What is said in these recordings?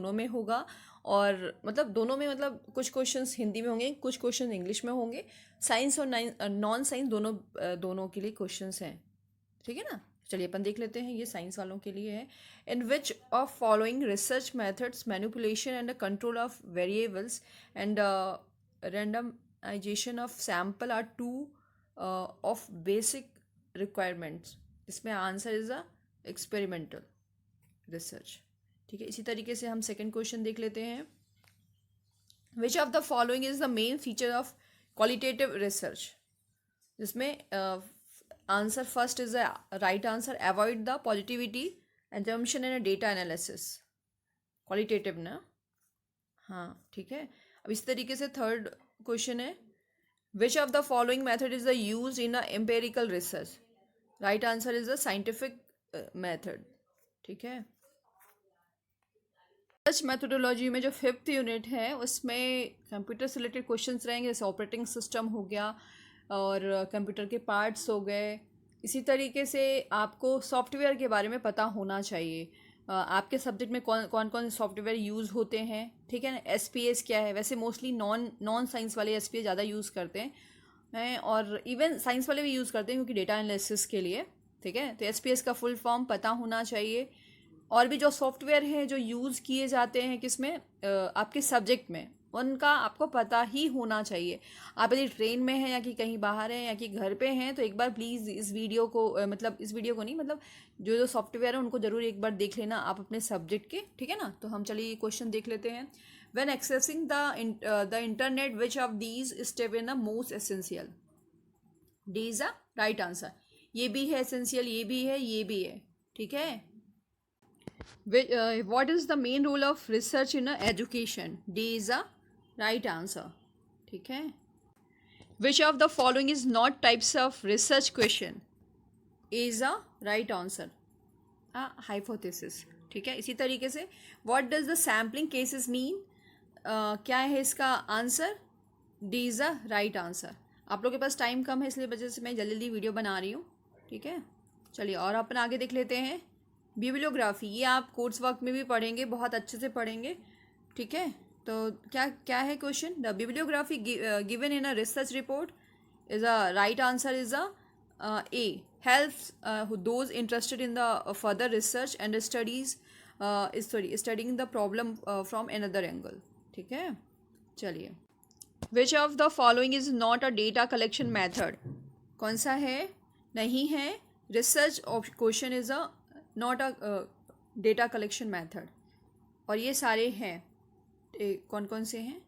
दोनों में होगा, और मतलब दोनों में मतलब कुछ क्वेश्चंस हिंदी में होंगे, कुछ क्वेश्चन इंग्लिश में होंगे। साइंस और नॉन साइंस दोनों के लिए क्वेश्चंस हैं, ठीक है ना। चलिए अपन देख लेते हैं, ये साइंस वालों के लिए है। In which of following research methods manipulation and control of variables and randomization of sample are two of basic requirements. इसमें answer is a experimental research, ठीक है। इसी तरीके से हम सेकेंड क्वेश्चन देख लेते हैं। Which of the following is the main feature of qualitative research, जिसमें answer first is the right answer, avoid the positivity assumption in data analysis, qualitative ना, हाँ ठीक है। अब इस तरीके से थर्ड क्वेश्चन है, विच of the following method is the use in a empirical research, right answer is the scientific method, ठीक है। रिसर्च मेथोडोलॉजी में जो फिफ्थ यूनिट है उसमें कंप्यूटर से रिलेटेड क्वेश्चंस रहेंगे, जैसे ऑपरेटिंग सिस्टम हो गया और कंप्यूटर के पार्ट्स हो गए। इसी तरीके से आपको सॉफ्टवेयर के बारे में पता होना चाहिए, आपके सब्जेक्ट में कौन कौन सॉफ्टवेयर यूज़ होते हैं, ठीक है ना। एसपीएस क्या है, वैसे मोस्टली नॉन साइंस वाले एसपीएस ज़्यादा यूज़ करते हैं और इवन साइंस वाले भी यूज़ करते हैं क्योंकि डेटा एनालिसिस के लिए, ठीक है। तो एसपीएस का फुल फॉर्म पता होना चाहिए। और भी जो सॉफ्टवेयर हैं जो यूज़ किए जाते हैं किसमें, आपके सब्जेक्ट में, उनका आपको पता ही होना चाहिए। आप यदि ट्रेन में हैं या कि कहीं बाहर हैं या कि घर पे हैं तो एक बार प्लीज़ इस वीडियो को मतलब इस वीडियो को नहीं, मतलब जो जो सॉफ्टवेयर है उनको ज़रूर एक बार देख लेना आप अपने सब्जेक्ट के, ठीक है ना। तो हम चलिए क्वेश्चन देख लेते हैं। When accessing the internet which of these step in the most essential, D is the right answer. ये भी है एसेंशियल, ये भी है, ये भी है, ठीक है। What is the main role of research in education? D is a right answer. ठीक है. Which of the following is not types of research question? A is a right answer. A hypothesis. ठीक है. इसी तरीके से what does the sampling cases mean? क्या है इसका answer? D is a right answer. आप लोगों के पास टाइम कम है इसलिए वजह से मैं जल्दी जल्दी वीडियो बना रही हूँ, ठीक है। चलिए और अपन आगे देख लेते हैं। बिब्लियोग्राफी, ये आप कोर्स वर्क में भी पढ़ेंगे, बहुत अच्छे से पढ़ेंगे, ठीक है। तो क्या क्या है question, the bibliography given in a research report is a right answer is a A, helps those interested in the further research and studying the problem from another angle, ठीक है। चलिए, विच of the following is not a data collection method, कौन सा है, नहीं है। Research question is a not a data collection method, और ये सारे हैं, कौन कौन से हैं,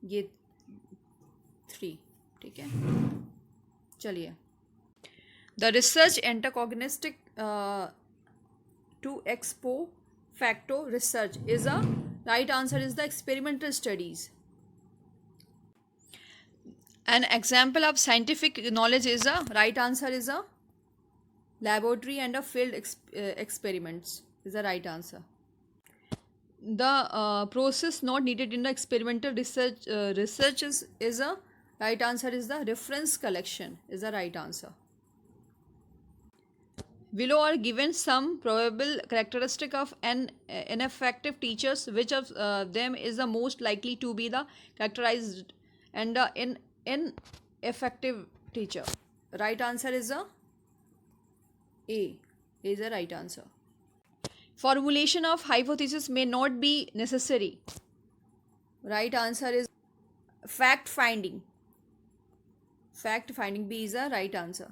ये 3, ठीक है। चलिए, the research antagonistic to ex post facto research is a right answer is the experimental studies. An example of scientific knowledge is a right answer is a laboratory and a field experiments is the right answer. The process not needed in the experimental research is a right answer is the reference collection is the right answer. Below are given some probable characteristic of an ineffective teachers. Which of them is the most likely to be the characterized and the ineffective teacher? Right answer is a is the right answer. Formulation of hypothesis may not be necessary. Right answer is fact finding. Fact finding, B is the right answer.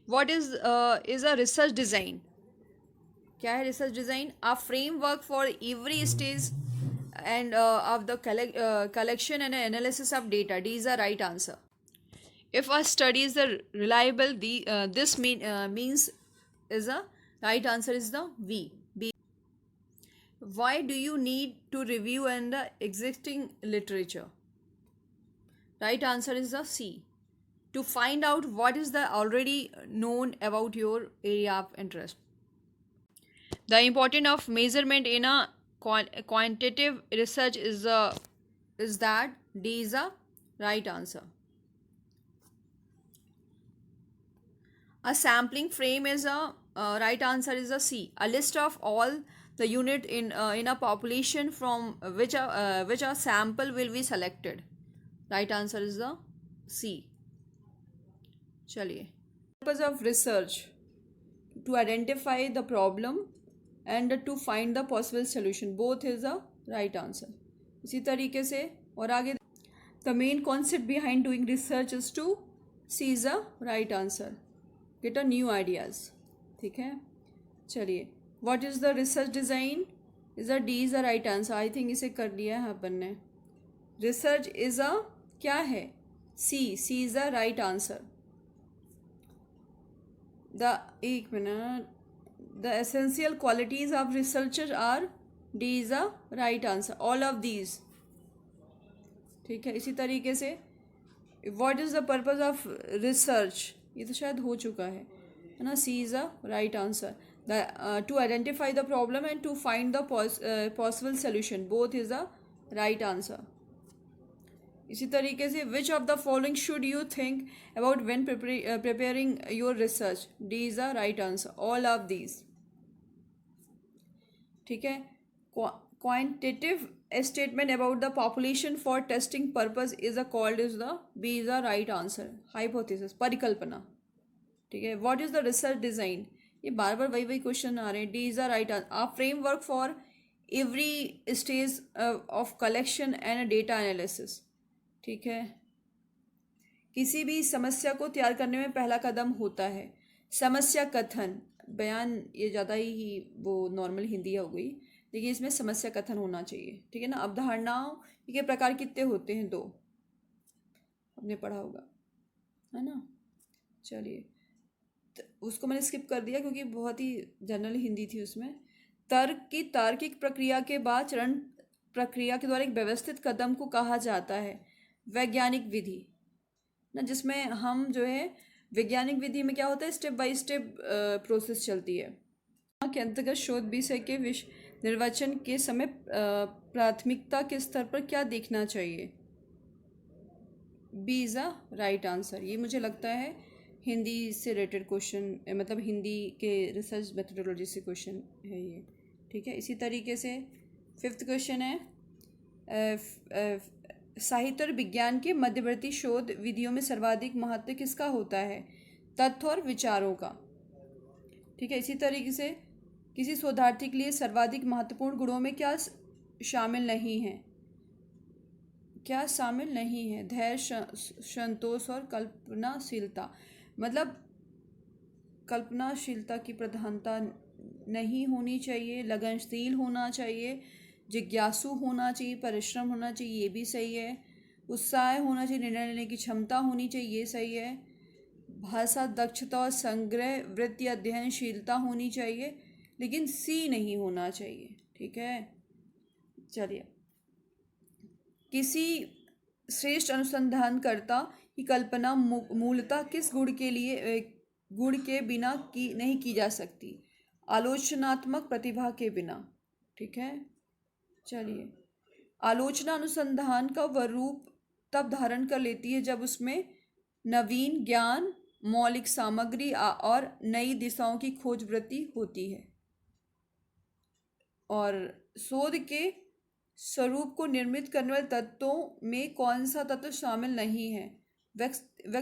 What is a research design? क्या है research design? A framework for every stage and of the collection and analysis of data. D is the right answer. If a study is reliable, this means is the right answer is the V. B. Why do you need to review and the existing literature? Right answer is the C. To find out what is the already known about your area of interest. The importance of measurement in a quantitative research is that D is the right answer. A sampling frame is a right answer is the C. A list of all the unit in a population from which a sample will be selected. Right answer is the C. चलिए, purpose of research to identify the problem and to find the possible solution. Both is the right answer. इसी तरीके से और आगे, the main concept behind doing research is to seize the right answer, get a new ideas. ठीक है, चलिए, what is the research design? is a D is the right answer. I think इसे कर लिया है अपन ने. research is a क्या है? C is the right answer. एक minute, the essential qualities of researcher are D is the right answer. all of these. ठीक है, इसी तरीके से what is the purpose of research? ये तो शायद हो चुका है ना. C is the right answer. To identify the problem and to find the possible solution. Both is the right answer. इसी तरीके से which of the following should you think about when preparing your research? D is the right answer. all of these. ठीक है, quantitative statement about the population for testing purpose is a called is the B is the right answer. hypothesis परिकल्पना. ठीक है, what is the research design? ये बार बार वही question आ रहे हैं. D is the right answer. A framework for every stage of collection and data analysis. ठीक है, किसी भी समस्या को तैयार करने में पहला कदम होता है समस्या कथन. बयान ये ज़्यादा ही वो नॉर्मल हिंदी हो गई, लेकिन इसमें समस्या कथन होना चाहिए. ठीक है ना. अवधारणाओं के प्रकार कितने होते हैं? 2. आपने पढ़ा होगा, है ना. चलिए, उसको मैंने स्किप कर दिया क्योंकि बहुत ही जनरल हिंदी थी उसमें. तर्क की तार्किक प्रक्रिया के बाद चरण प्रक्रिया के द्वारा एक व्यवस्थित कदम को कहा जाता है वैज्ञानिक विधि ना, जिसमें हम जो है वैज्ञानिक विधि में क्या होता है, स्टेप बाय स्टेप प्रोसेस चलती है. के अंतर्गत शोध विषय के निर्वाचन के समय प्राथमिकता के स्तर पर क्या देखना चाहिए? B is a right answer. ये मुझे लगता है हिंदी से रिलेटेड क्वेश्चन, मतलब हिंदी के रिसर्च मेथोडोलॉजी से क्वेश्चन है ये. ठीक है, इसी तरीके से 5th क्वेश्चन है, साहित्य और विज्ञान के मध्यवर्ती शोध विधियों में सर्वाधिक महत्व किसका होता है? तथ्य और विचारों का. ठीक है, इसी तरीके से किसी शोधार्थी के लिए सर्वाधिक महत्वपूर्ण गुणों में क्या शामिल नहीं है? क्या शामिल नहीं है? धैर्य, संतोष और कल्पनाशीलता. मतलब कल्पनाशीलता की प्रधानता नहीं होनी चाहिए, लगनशील होना चाहिए, जिज्ञासु होना चाहिए, परिश्रम होना चाहिए, ये भी सही है. उत्साह होना चाहिए, निर्णय लेने की क्षमता होनी चाहिए, ये सही है. भाषा दक्षता और संग्रह वृत्ति अध्ययनशीलता होनी चाहिए, लेकिन सी नहीं होना चाहिए. ठीक है, चलिए, किसी श्रेष्ठ अनुसंधानकर्ता की कल्पना मूलतः किस गुण के बिना नहीं की जा सकती? आलोचनात्मक प्रतिभा के बिना. ठीक है, चलिए, आलोचना अनुसंधान का वह रूप तब धारण कर लेती है जब उसमें नवीन ज्ञान, मौलिक सामग्री और नई दिशाओं की खोज वृत्ति होती है. और शोध के स्वरूप को निर्मित करने वाले तत्वों में कौन सा तत्व शामिल नहीं है?